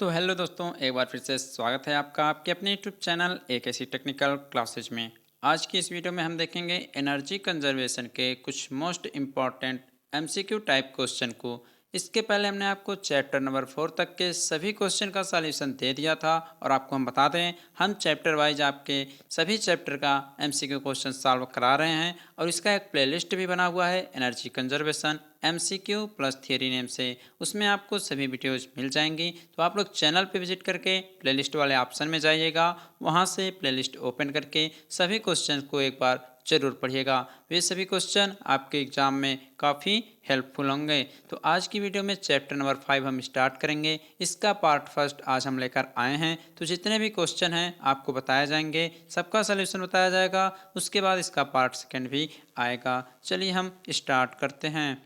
तो हेलो दोस्तों, एक बार फिर से स्वागत है आपका आपके अपने यूट्यूब चैनल एक ऐसी टेक्निकल क्लासेज में। आज की इस वीडियो में हम देखेंगे एनर्जी कंजर्वेशन के कुछ most important MCQ type question को। इसके पहले हमने आपको चैप्टर नंबर 4 तक के सभी क्वेश्चन का सॉल्यूशन दे दिया था और आपको हम बता दें, हम चैप्टर वाइज आपके सभी चैप्टर का एमसीक्यू क्वेश्चन सॉल्व करा रहे हैं और इसका एक प्लेलिस्ट भी बना हुआ है energy conservation MCQ plus theory name से। उसमें आपको सभी वीडियोज मिल जाएंगी, तो आप लोग चैनल पे विजिट करके प्लेलिस्ट वाले ऑप्शन में जाइएगा, वहां से प्लेलिस्ट ओपन करके सभी क्वेश्चन को एक बार जरूर पढ़िएगा। वे सभी क्वेश्चन आपके एग्जाम में काफ़ी हेल्पफुल होंगे। तो आज की वीडियो में चैप्टर नंबर 5 हम स्टार्ट करेंगे। इसका पार्ट फर्स्ट आज हम लेकर आए हैं, तो जितने भी क्वेश्चन हैं आपको बताए जाएंगे, सबका सलूशन बताया जाएगा। उसके बाद इसका पार्ट सेकेंड भी आएगा। चलिए हम स्टार्ट करते हैं।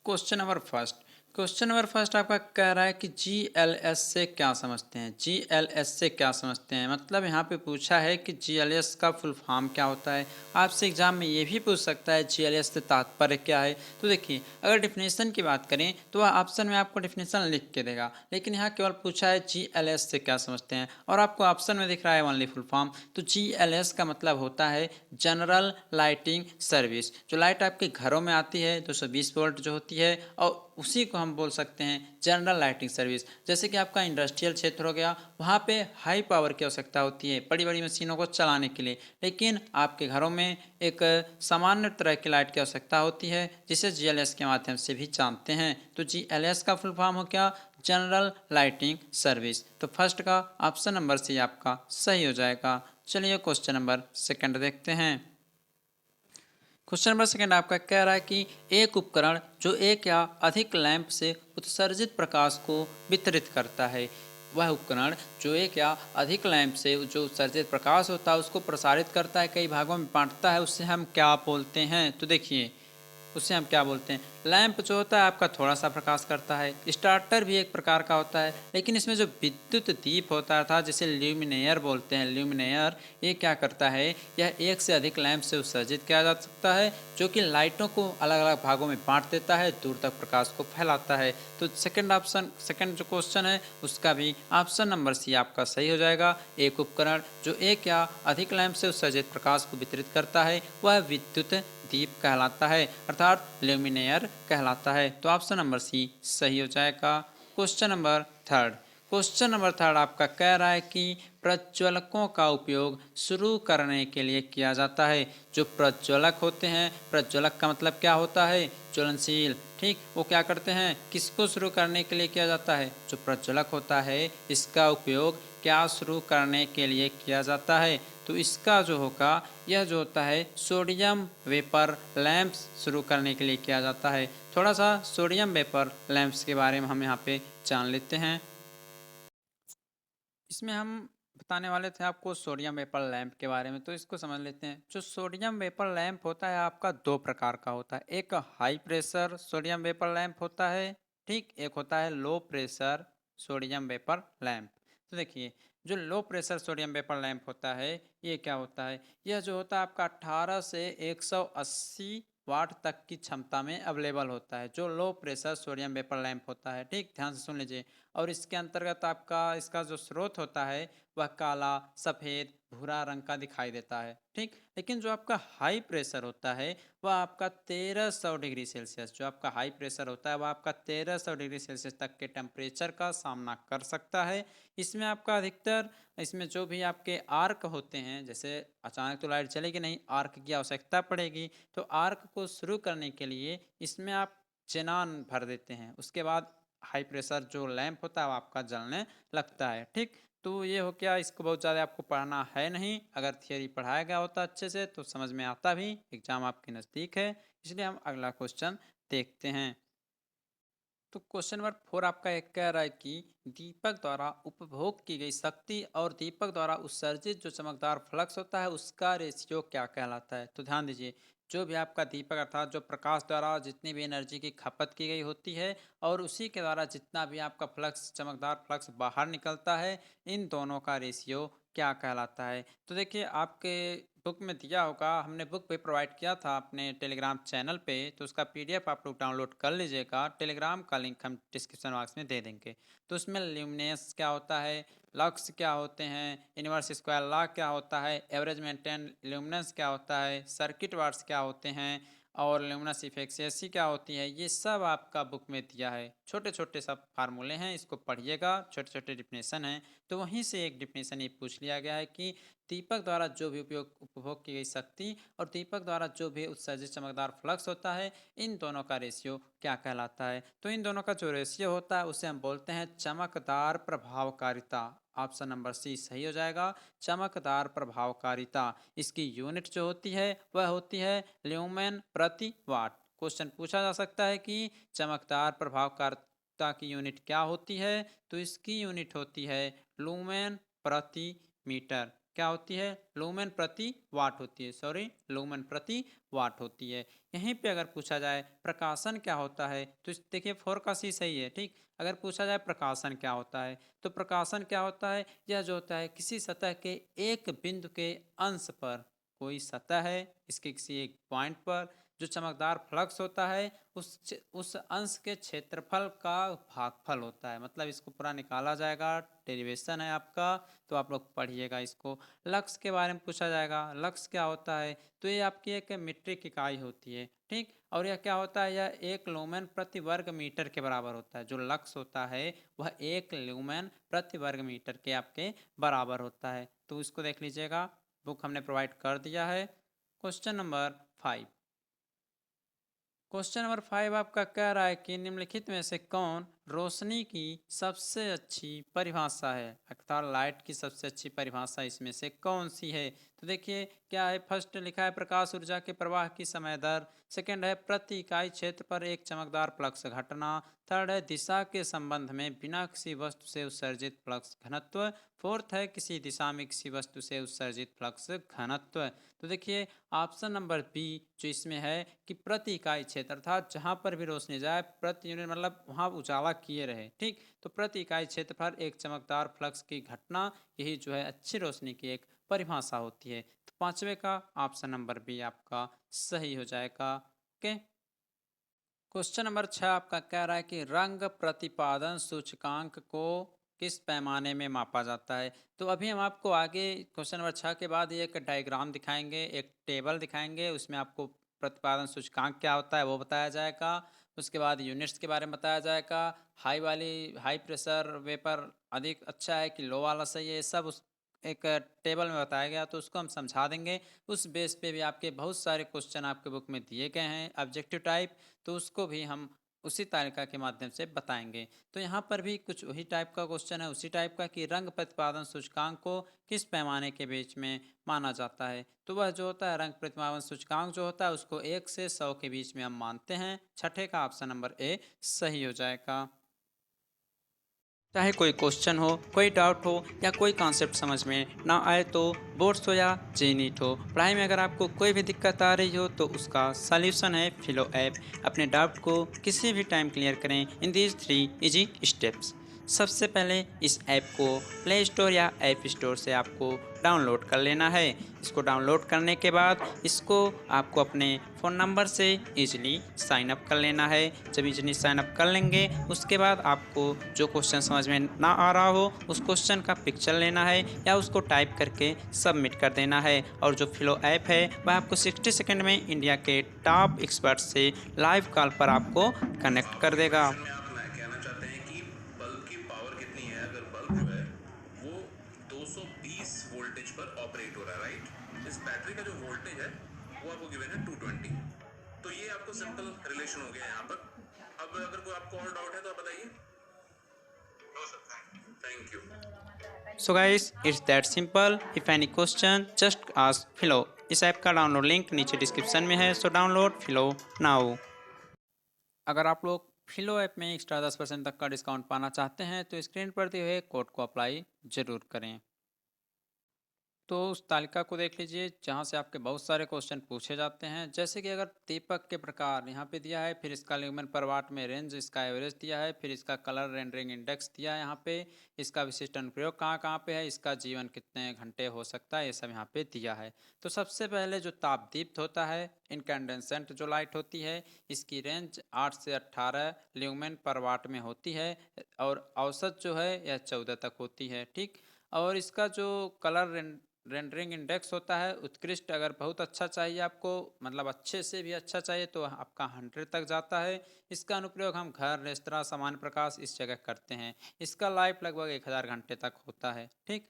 क्वेश्चन नंबर फर्स्ट आपका कह रहा है कि जीएलएस से क्या समझते हैं। जीएलएस से क्या समझते हैं मतलब यहाँ पे पूछा है कि जीएलएस का फुल फॉर्म क्या होता है। आपसे एग्जाम में ये भी पूछ सकता है जीएलएस से तात्पर्य क्या है। तो देखिए, अगर डिफिनेशन की बात करें तो वह ऑप्शन में आपको डिफिनेशन लिख के देगा, लेकिन यहाँ केवल पूछा है जीएलएस से क्या समझते हैं और आपको ऑप्शन में दिख रहा है ओनली फुल फॉर्म। तो जीएलएस का मतलब होता है जनरल लाइटिंग सर्विस। जो लाइट आपके घरों में आती है 220 वोल्ट जो होती है, और उसी को हम बोल सकते हैं जनरल लाइटिंग सर्विस। जैसे कि आपका इंडस्ट्रियल क्षेत्र हो गया, वहाँ पे हाई पावर की आवश्यकता होती है बड़ी बड़ी मशीनों को चलाने के लिए, लेकिन आपके घरों में एक सामान्य तरह की लाइट की आवश्यकता होती है जिसे जीएलएस के माध्यम से भी जानते हैं। तो जीएलएस का फुल फॉर्म हो क्या, जनरल लाइटिंग सर्विस। तो फर्स्ट का ऑप्शन नंबर सी आपका सही हो जाएगा। चलिए क्वेश्चन नंबर सेकंड देखते हैं। क्वेश्चन नंबर सेकंड आपका कह रहा है कि एक उपकरण जो एक या अधिक लैंप से उत्सर्जित प्रकाश को वितरित करता है। वह उपकरण जो एक या अधिक लैंप से जो उत्सर्जित प्रकाश होता है उसको प्रसारित करता है, कई भागों में बांटता है, उससे हम क्या बोलते हैं। तो देखिए, उसे हम क्या बोलते हैं। लैंप जो होता है आपका थोड़ा सा प्रकाश करता है, स्टार्टर भी एक प्रकार का होता है, लेकिन इसमें जो विद्युत दीप होता था जिसे ल्यूमिनेयर बोलते हैं, ल्यूमिनेयर, ये क्या करता है, यह एक से अधिक लैंप से उत्सर्जित किया जा सकता है जो कि लाइटों को अलग अलग भागों में बांट देता है, दूर तक प्रकाश को फैलाता है। तो सेकंड जो क्वेश्चन है उसका भी ऑप्शन नंबर सी आपका सही हो जाएगा। एक उपकरण जो एक या अधिक लैंप से उत्सर्जित प्रकाश को वितरित करता है वह विद्युत दीप कहलाता है, अर्थात ल्यूमिनेयर कहलाता है। तो ऑप्शन नंबर सी सही हो जाएगा। क्वेश्चन नंबर थर्ड आपका कह रहा है कि प्रज्वलकों का उपयोग शुरू करने के लिए किया जाता है। जो प्रज्वलक होते हैं, प्रज्वलक का मतलब क्या होता है, ज्वलनशील, ठीक। वो क्या करते हैं, किसको शुरू करने के लिए किया जाता है, जो प्रज्वलक होता है इसका उपयोग क्या शुरू करने के लिए किया जाता है। तो इसका जो होगा, यह जो होता है सोडियम वेपर लैंप्स शुरू करने के लिए किया जाता है। थोड़ा सा सोडियम वेपर लैंप्स के बारे में हम यहाँ पे जान लेते हैं। इसमें हम बताने वाले थे आपको सोडियम वेपर लैंप के बारे में, तो इसको समझ लेते हैं। जो सोडियम वेपर लैंप होता है आपका दो प्रकार का होता है। एक high pressure sodium vapour lamp होता है, ठीक। एक होता है low pressure sodium vapour lamp. तो देखिए, जो low pressure sodium vapour lamp होता है ये क्या होता है, यह जो होता है आपका 18 से 180 वाट तक की क्षमता में अवेलेबल होता है, जो low pressure sodium vapour lamp होता है, ठीक। ध्यान से सुन लीजिए। और इसके अंतर्गत आपका इसका जो स्रोत होता है वह काला, सफ़ेद, भूरा रंग का दिखाई देता है, ठीक। लेकिन जो आपका हाई प्रेशर होता है वह आपका 1300 डिग्री सेल्सियस, जो आपका हाई प्रेशर होता है वह आपका 1300 डिग्री सेल्सियस तक के टेम्परेचर का सामना कर सकता है। इसमें आपका अधिकतर, इसमें जो भी आपके आर्क होते हैं, जैसे अचानक तो लाइट चलेगी नहीं, आर्क की आवश्यकता पड़ेगी, तो आर्क को शुरू करने के लिए इसमें आप चेनान भर देते हैं, उसके बाद हाई प्रेशर जो लैंप होता है वो आपका जलने लगता है, ठीक। तो ये हो गया, इसको बहुत ज़्यादा आपको पढ़ना है नहीं, अगर थियरी पढ़ाया गया होता अच्छे से तो समझ में आता भी, एग्जाम आपके नज़दीक है। इसलिए हम अगला क्वेश्चन देखते हैं। तो क्वेश्चन नंबर 4 आपका एक कह रहा है कि दीपक द्वारा उपभोग की गई शक्ति और दीपक द्वारा उत्सर्जित जो चमकदार फ्लक्स होता है उसका रेशियो क्या कहलाता है। तो ध्यान दीजिए, जो भी आपका दीपक अर्थात जो प्रकाश द्वारा जितनी भी एनर्जी की खपत की गई होती है और उसी के द्वारा जितना भी आपका फ्लक्स, चमकदार फ्लक्स बाहर निकलता है, इन दोनों का रेशियो क्या कहलाता है। तो देखिए, आपके बुक में दिया होगा, हमने बुक भी प्रोवाइड किया था अपने टेलीग्राम चैनल पे, तो उसका पीडीएफ आप लोग डाउनलोड कर लीजिएगा। टेलीग्राम का लिंक हम डिस्क्रिप्शन बॉक्स में दे देंगे। तो उसमें ल्यूमिनेंस क्या होता है, लक्स क्या होते हैं, इनवर्स स्क्वायर लॉ क्या होता है, एवरेज मेंटेन ल्यूमिनेंस क्या होता है, सर्किट वाट्स क्या होते हैं और ल्यूमिनस इफिशिएंसी क्या होती है, ये सब आपका बुक में दिया है। छोटे छोटे सब फार्मूले हैं, इसको पढ़िएगा, छोटे छोटे डिफिनेशन हैं। तो वहीं से एक डिफिनेशन ये पूछ लिया गया है कि दीपक द्वारा जो भी उपभोग की गई शक्ति और दीपक द्वारा जो भी उत्सर्जित चमकदार फ्लक्स होता है, इन दोनों का रेशियो क्या कहलाता है। तो इन दोनों का जो रेशियो होता है उसे हम बोलते हैं चमकदार प्रभावकारिता। ऑप्शन नंबर सी सही हो जाएगा, चमकदार प्रभावकारिता। इसकी यूनिट जो होती है वह होती है ल्यूमेन प्रति वाट। क्वेश्चन पूछा जा सकता है कि चमकदार प्रभावकारिता की यूनिट क्या होती है, तो इसकी यूनिट होती है लूमेन प्रति मीटर। क्या होती है, लूमेन प्रति वाट होती है, सॉरी लूमेन प्रति वाट होती है। यहीं पे अगर पूछा जाए प्रकाशन क्या होता है, तो देखिए 4 का सी सही है, ठीक। अगर पूछा जाए प्रकाशन क्या होता है, तो प्रकाशन क्या होता है, यह जो होता है किसी सतह के एक बिंदु के अंश पर, कोई सतह है इसके किसी एक पॉइंट पर जो चमकदार फ्लक्स होता है, उस अंश के क्षेत्रफल का भागफल होता है। मतलब इसको पूरा निकाला जाएगा, डेरिवेशन है आपका, तो आप लोग पढ़िएगा इसको। लक्स के बारे में पूछा जाएगा, लक्स क्या होता है, तो ये आपकी एक मीट्रिक इकाई होती है, ठीक। और यह क्या होता है, यह 1 ल्यूमेन प्रति वर्ग मीटर के बराबर होता है। जो लक्स होता है वह 1 ल्यूमेन प्रति वर्ग मीटर के आपके बराबर होता है। तो इसको देख लीजिएगा, बुक हमने प्रोवाइड कर दिया है। Question number 5। क्वेश्चन नंबर 5 आपका कह रहा है कि निम्नलिखित में से कौन रोशनी की सबसे अच्छी परिभाषा है, अर्थात लाइट की सबसे अच्छी परिभाषा इसमें से कौन सी है। तो देखिए क्या है, फर्स्ट लिखा है प्रकाश ऊर्जा के प्रवाह की समय दर, सेकंड है प्रति इकाई क्षेत्र पर एक चमकदार फ्लक्स घटना, थर्ड है दिशा के संबंध में बिना किसी वस्तु से उत्सर्जित फ्लक्स घनत्व, फोर्थ है किसी दिशा में किसी वस्तु से उत्सर्जित फ्लक्स घनत्व। तो देखिए ऑप्शन नंबर बी जो इसमें है कि प्रति इकाई क्षेत्र, अर्थात जहां पर भी रोशनी जाए प्रति यूनिट मतलब वहां उजाला किए रहे, ठीक। तो प्रति इकाई क्षेत्र पर एक चमकदार फ्लक्स की घटना, यही जो है अच्छी रोशनी की एक परिभाषा होती है। तो पांचवे का ऑप्शन नंबर बी आपका सही हो जाएगा। ओके। क्वेश्चन नंबर 6 आपका कह रहा है कि रंग प्रतिपादन सूचकांक को किस पैमाने में मापा जाता है। तो अभी हम आपको आगे क्वेश्चन नंबर 6 के बाद एक डायग्राम दिखाएंगे, एक टेबल दिखाएंगे, उसमें आपको प्रतिपादन सूचकांक क्या होता है वो बताया जाएगा। उसके बाद यूनिट्स के बारे में बताया जाएगा, हाई प्रेशर वेपर अधिक अच्छा है कि लो वाला सही है, ये सब उस एक टेबल में बताया गया, तो उसको हम समझा देंगे। उस बेस पे भी आपके बहुत सारे क्वेश्चन आपके बुक में दिए गए हैं ऑब्जेक्टिव टाइप, तो उसको भी हम उसी तालिका के माध्यम से बताएंगे। तो यहाँ पर भी कुछ वही टाइप का क्वेश्चन है, उसी टाइप का कि रंग प्रतिपादन सूचकांक को किस पैमाने के बीच में माना जाता है। तो वह जो होता है रंग प्रतिपादन सूचकांक जो होता है उसको 1 से 100 के बीच में हम मानते हैं। छठे का ऑप्शन नंबर ए सही हो जाएगा। चाहे कोई क्वेश्चन हो, कोई डाउट हो या कोई कॉन्सेप्ट समझ में ना आए, तो बोर्ड्स हो या जेनीट हो, पढ़ाई में अगर आपको कोई भी दिक्कत आ रही हो तो उसका सल्यूशन है फिलो ऐप। अपने डाउट को किसी भी टाइम क्लियर करें इन दीज 3 इजी स्टेप्स। सबसे पहले इस ऐप को प्ले स्टोर या ऐप स्टोर से आपको डाउनलोड कर लेना है। इसको डाउनलोड करने के बाद इसको आपको अपने फ़ोन नंबर से इजीली साइन अप कर लेना है। जब इजीली साइन अप कर लेंगे उसके बाद आपको जो क्वेश्चन समझ में ना आ रहा हो उस क्वेश्चन का पिक्चर लेना है या उसको टाइप करके सबमिट कर देना है, और जो फिलो ऐप है वह आपको 60 सेकंड में इंडिया के टॉप एक्सपर्ट से लाइव कॉल पर आपको कनेक्ट कर देगा। क्वेश्चन में आप कहना चाहते हैं कि बल्ब की पावर कितनी है, अगर बल्ब जो है वो 220 वोल्टेज पर ऑपरेट हो रहा है, राइट। इस बैटरी का जो वोल्टेज है वो आपको गिवन है 220। तो ये आपको सिंपल रिलेशन हो गया यहाँ पर। अब अगर कोई आपको और डाउट है तो आप बताइए। Thank you. So guys it's that simple, if any question just ask फिलो। इस ऐप का डाउनलोड लिंक नीचे डिस्क्रिप्शन में है, सो डाउनलोड फिलो नाउ। अगर आप लोग फिलो ऐप में एक्स्ट्रा 10% तक का डिस्काउंट पाना चाहते हैं तो स्क्रीन पर दिए हुए कोड को अप्लाई जरूर करें। तो उस तालिका को देख लीजिए जहाँ से आपके बहुत सारे क्वेश्चन पूछे जाते हैं। जैसे कि अगर दीपक के प्रकार यहाँ पे दिया है, फिर इसका ल्यूमेन पर वाट में रेंज, इसका एवरेज दिया है, फिर इसका कलर रेंडरिंग इंडेक्स दिया है यहाँ पे, इसका विशिष्ट अनुप्रयोग कहाँ कहाँ पे है, इसका जीवन कितने घंटे हो सकता है, ये सब यहाँ पे दिया है। तो सबसे पहले जो तापदीप्त होता है, इनकैंडेसेंट जो लाइट होती है, इसकी रेंज 8 से 18 ल्यूमेन पर वाट में होती है और औसत जो है यह 14 तक होती है। ठीक। और इसका जो कलर रेंडरिंग इंडेक्स होता है उत्कृष्ट, अगर बहुत अच्छा चाहिए आपको, मतलब अच्छे से भी अच्छा चाहिए, तो आपका 100 तक जाता है। इसका अनुप्रयोग हम घर, रेस्तरां, सामान्य प्रकाश इस जगह करते हैं। इसका लाइफ लगभग 1000 घंटे तक होता है। ठीक।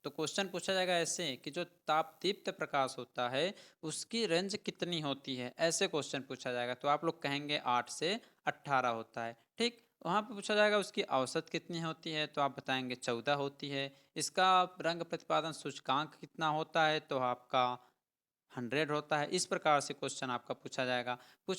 तो क्वेश्चन पूछा जाएगा ऐसे कि जो तापदीप्त प्रकाश होता है उसकी रेंज कितनी होती है, ऐसे क्वेश्चन पूछा जाएगा। तो आप लोग कहेंगे 8 से 18 होता है। ठीक। वहाँ पे पूछा जाएगा उसकी औसत कितनी होती है, तो आप बताएंगे 14 होती है। इसका रंग प्रतिपादन सूचकांक कितना होता है, तो आपका 100 होता है। इस प्रकार से क्वेश्चन आपका पूछा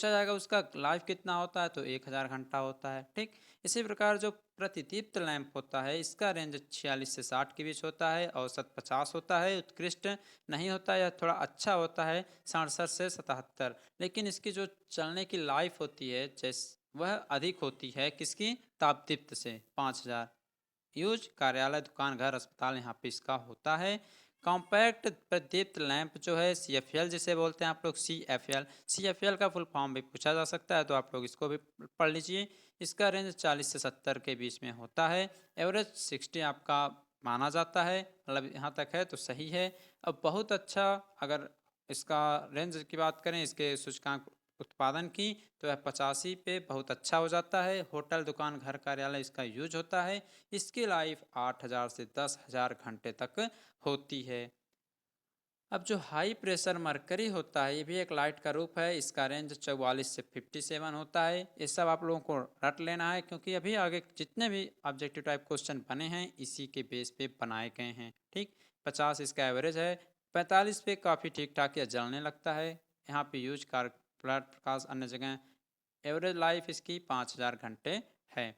जाएगा उसका लाइफ कितना होता है, तो 1000 घंटा होता है। ठीक। इसी प्रकार जो प्रतिदीप्त लैंप होता है इसका रेंज 46 से 60 के बीच होता है, औसत 50 होता है, उत्कृष्ट नहीं होता, यह थोड़ा अच्छा होता है 67 से 77। लेकिन इसकी जो चलने की लाइफ होती है जैस वह अधिक होती है किसकी, तापदीप्त से, 5000। यूज कार्यालय, दुकान, घर, अस्पताल यहाँ पे इसका होता है। कॉम्पैक्ट प्रदीप्त लैंप जो है CFL जिसे बोलते हैं आप लोग, CFL का फुल फॉर्म भी पूछा जा सकता है, तो आप लोग इसको भी पढ़ लीजिए। इसका रेंज 40 से 70 के बीच में होता है। एवरेज 60 आपका माना जाता है, मतलब यहाँ तक है तो सही है। अब बहुत अच्छा, अगर इसका रेंज की बात करें, इसके सूचकांक उत्पादन की, तो यह 85 पे बहुत अच्छा हो जाता है। होटल, दुकान, घर, कार्यालय इसका यूज होता है। इसकी लाइफ 8000 से 10000 घंटे तक होती है। अब जो हाई प्रेशर मरकरी होता है ये भी एक लाइट का रूप है। इसका रेंज 44 से 57 होता है। ये सब आप लोगों को रट लेना है, क्योंकि अभी आगे जितने भी ऑब्जेक्टिव टाइप क्वेश्चन बने हैं इसी के बेस पे बनाए गए हैं। ठीक। 50 इसका एवरेज है। 45 पे काफ़ी ठीक ठाक या जलने लगता है। यहाँ पे यूज कार फ्लैट प्रकाश, अन्य जगह। एवरेज लाइफ इसकी 5000 घंटे है।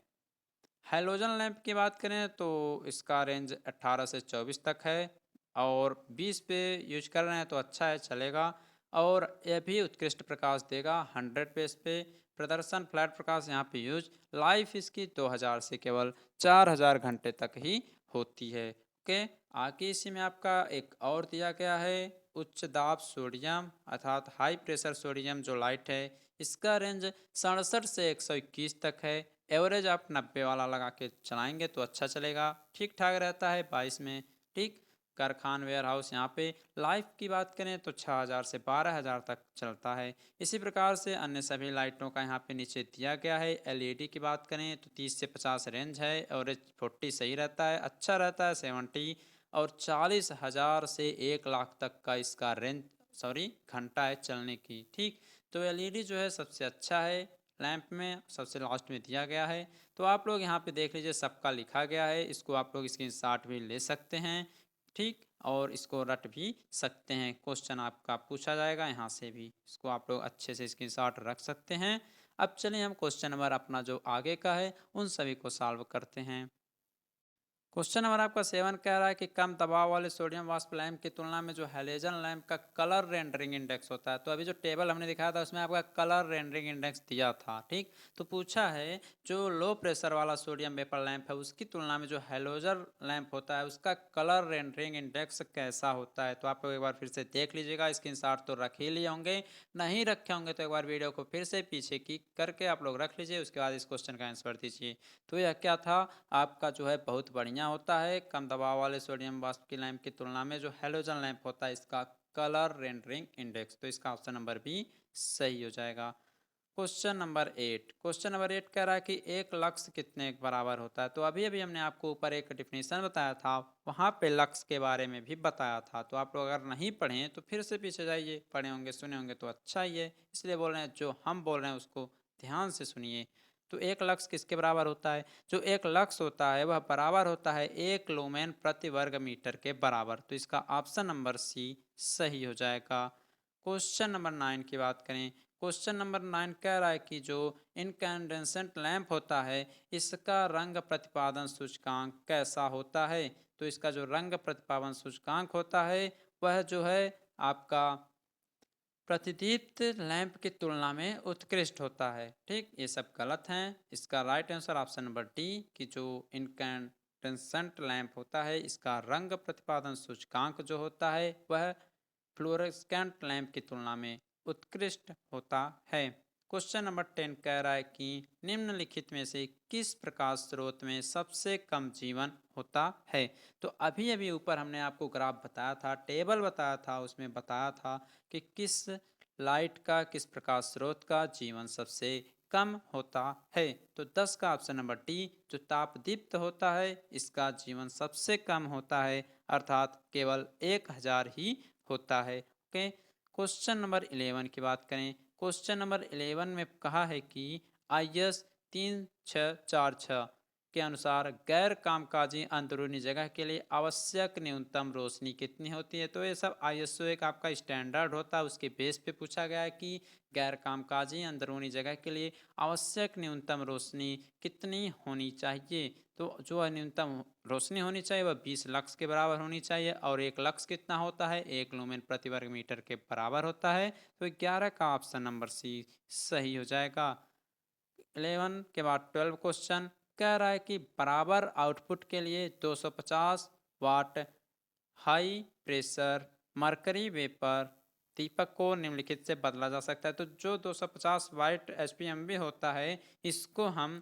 हैलोजन लैंप की बात करें तो इसका रेंज 18 से 24 तक है, और 20 पे यूज कर रहे हैं तो अच्छा है, चलेगा। और यह भी उत्कृष्ट प्रकाश देगा 100 पे। इस पे प्रदर्शन फ्लैट प्रकाश यहाँ पे यूज। लाइफ इसकी 2000 से केवल 4000 घंटे तक ही होती है। ओके। आगे इसी में आपका एक और दिया गया है, उच्च दाब सोडियम अर्थात हाई प्रेशर सोडियम जो लाइट है, इसका रेंज 67 से 121 तक है। एवरेज आप 90 वाला लगा के चलाएंगे तो अच्छा चलेगा, ठीक ठाक रहता है 22 में। ठीक। कारखान वेयर हाउस यहाँ पे लाइफ की बात करें तो 6000 से 12000 तक चलता है। इसी प्रकार से अन्य सभी लाइटों का यहाँ पे नीचे दिया गया है। LED की बात करें तो 30 से 50 रेंज है। एवरेज 40 सही रहता है, अच्छा रहता है 70। और 40,000 से 1 लाख तक का इसका रेंज, सॉरी, घंटा है चलने की। ठीक। तो LED जो है सबसे अच्छा है लैंप में, सबसे लास्ट में दिया गया है। तो आप लोग यहाँ पे देख लीजिए सबका लिखा गया है, इसको आप लोग स्क्रीनशॉट भी ले सकते हैं। ठीक। और इसको रट भी सकते हैं, क्वेश्चन आपका पूछा जाएगा यहाँ से भी, इसको आप लोग अच्छे से स्क्रीनशॉट रख सकते हैं। अब चलिए हम क्वेश्चन नंबर अपना जो आगे का है उन सभी को सॉल्व करते हैं। क्वेश्चन नंबर आपका 7 कह रहा है कि कम दबाव वाले सोडियम वाष्प लैंप की तुलना में जो हैलोजन लैंप का कलर रेंडरिंग इंडेक्स होता है, तो अभी जो टेबल हमने दिखाया था उसमें आपका कलर रेंडरिंग इंडेक्स दिया था। ठीक। तो पूछा है जो लो प्रेशर वाला सोडियम वेपर लैंप है उसकी तुलना में जो हैलोजन लैंप होता है उसका कलर रेंडरिंग इंडेक्स कैसा होता है। तो आप लोग एक बार फिर से देख लीजिएगा, स्क्रीनशॉट तो रख ही लिए होंगे, नहीं रखे होंगे तो एक बार वीडियो को फिर से पीछे क्लिक करके आप लोग रख लीजिए, उसके बाद इस क्वेश्चन का आंसर दीजिए। तो यह क्या था आपका, जो है बहुत बढ़िया होता है कम दबाव वाले सोडियम वाष्प की लैंप की तुलना में जो हैलोजन लैंप होता है इसका कलर रेंडरिंग इंडेक्स। तो इसका ऑप्शन नंबर भी सही हो जाएगा। क्वेश्चन नंबर 8 कह रहा है कि एक लक्स कितने के बराबर होता है। तो अभी अभी हमने आपको ऊपर एक डिफिनीशन बताया था, वहाँ पे लक्स के बारे में भी बताया था। तो आप लोग अगर नहीं पढ़े तो फिर से पीछे जाइए, पढ़े होंगे सुने होंगे तो अच्छा ही है, इसलिए बोल रहे हैं जो हम बोल रहे हैं उसको ध्यान से सुनिए। तो एक लक्स किसके बराबर होता है, जो एक लक्स होता है वह बराबर होता है 1 लूमेन प्रति वर्ग मीटर के बराबर। तो इसका ऑप्शन नंबर सी सही हो जाएगा। क्वेश्चन नंबर 9 की बात करें, क्वेश्चन नंबर 9 कह रहा है कि जो इनकैंडेसेंट लैंप होता है इसका रंग प्रतिपादन सूचकांक कैसा होता है। तो इसका जो रंग प्रतिपादन सूचकांक होता है वह जो है आपका प्रतिदीप्त लैंप की तुलना में उत्कृष्ट होता है। ठीक, ये सब गलत हैं। इसका right answer option number D कि जो इनकैंडेसेंट लैंप होता है इसका रंग प्रतिपादन सूचकांक जो होता है वह फ्लोरेसेंट लैंप की तुलना में उत्कृष्ट होता है। क्वेश्चन नंबर 10 कह रहा है कि निम्नलिखित में से किस प्रकाश स्रोत में सबसे कम जीवन होता है। तो अभी अभी ऊपर हमने आपको ग्राफ बताया था, टेबल बताया था, उसमें बताया था कि किस लाइट का, किस प्रकाश स्रोत का जीवन सबसे कम होता है। तो 10 का ऑप्शन नंबर डी जो तापदीप्त होता है इसका जीवन सबसे कम होता है, अर्थात केवल 1000 ही होता है। ओके, क्वेश्चन नंबर 11 की बात करें। क्वेश्चन नंबर 11 में कहा है कि IS 3646 के अनुसार गैर कामकाजी अंदरूनी जगह के लिए आवश्यक न्यूनतम रोशनी कितनी होती है। तो ये सब ISO एक आपका स्टैंडर्ड होता है, उसके बेस पे पूछा गया है कि गैर कामकाजी अंदरूनी जगह के लिए आवश्यक न्यूनतम रोशनी कितनी होनी चाहिए। तो जो है न्यूनतम रोशनी होनी चाहिए वह 20 लक्स के बराबर होनी चाहिए, और 1 लक्स कितना होता है, 1 लुमेन प्रति वर्ग मीटर के बराबर होता है। तो 11 का ऑप्शन नंबर सी सही हो जाएगा। 11 के बाद 12 क्वेश्चन कह रहा है कि बराबर आउटपुट के लिए 250 वाट हाई प्रेशर मरकरी वेपर दीपक को निम्नलिखित से बदला जा सकता है। तो जो 250 वाट HPMV होता है इसको हम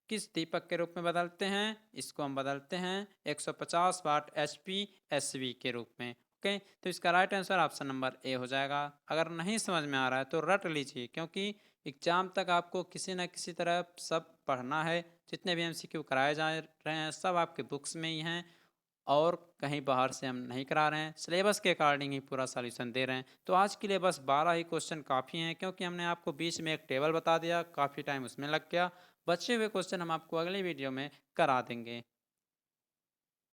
किस दीपक के रूप में बदलते हैं, इसको हम बदलते हैं 150 वाट HPSV के रूप में। ओके, तो इसका right answer option number A हो जाएगा। अगर नहीं समझ में आ रहा है तो रट लीजिए, क्योंकि एग्जाम तक आपको किसी न किसी तरह सब पढ़ना है। जितने भी MCQ कराए जा रहे हैं सब आपके बुक्स में ही हैं, और कहीं बाहर से हम नहीं करा रहे हैं, सिलेबस के अकॉर्डिंग ही पूरा सॉल्यूशन दे रहे हैं। तो आज के लिए बस 12 ही क्वेश्चन काफ़ी हैं, क्योंकि हमने आपको बीच में एक टेबल बता दिया, काफ़ी टाइम उसमें लग गया। बचे हुए क्वेश्चन हम आपको अगले वीडियो में करा देंगे।